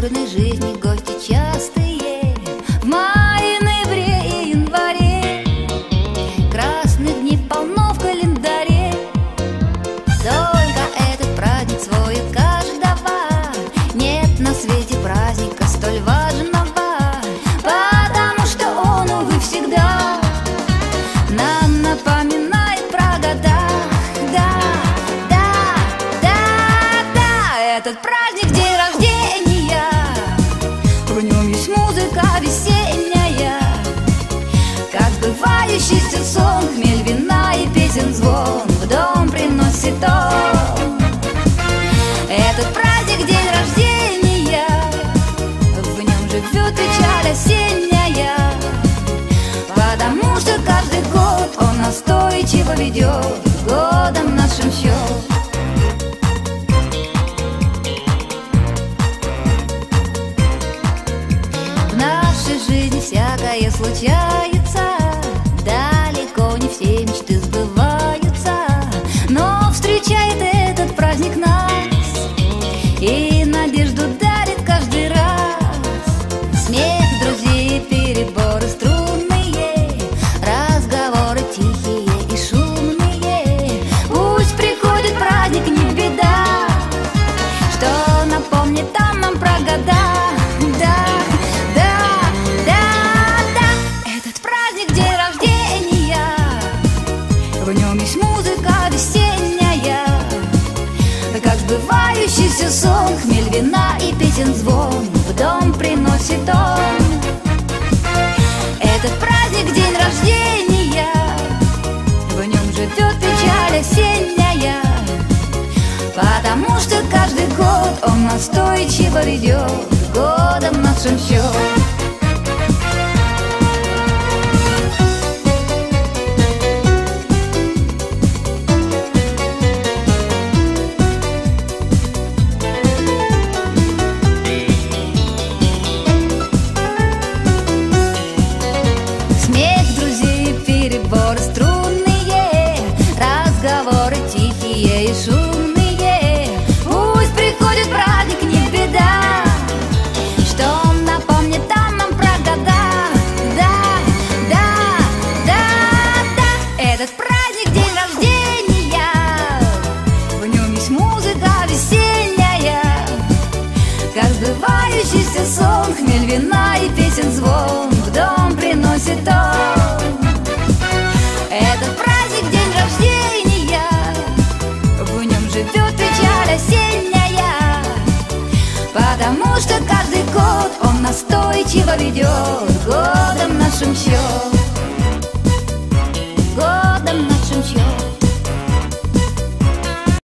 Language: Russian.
бурной жизни гости частые в мае, ноябре и январе. Красных дней полно в календаре. Только этот праздник свой от каждого. Нет на свете праздника столь важного, потому что он, увы, всегда нам напоминает про года. Этот праздник — день рождения, в нем есть музыка весенняя, как сбывающийся сон, хмель, вина и песен звон в дом приносит он. Этот праздник — день рождения, в нем живет печаль осенняя, потому что каждый год он настойчиво ведет годом нашим счет. Всякое случается, далеко не все мечты сбываются, но встречает этот праздник нас и надежду дарит каждый раз. Смех друзей, переборы струнные, разговоры тихие и шумные. Пусть приходит праздник, не беда, что напомнит там нам про года. Как сбывающийся сон, хмель, вина и песен звон в дом приносит он. Этот праздник — день рождения, в нем живет печаль осенняя, потому что каждый год он настойчиво ведет годом нашим счет. Разговоры тихие и шумные. Пусть приходит праздник, не беда, что он напомнит там нам про года. Этот праздник — день рождения, в нем есть музыка весенняя, как сбывающийся сон, хмель, вина и песен звон в дом приносит он. Этот праздник — день рождения, в нем живет печаль осенняя, потому что каждый год он настойчиво ведет годом нашим счет.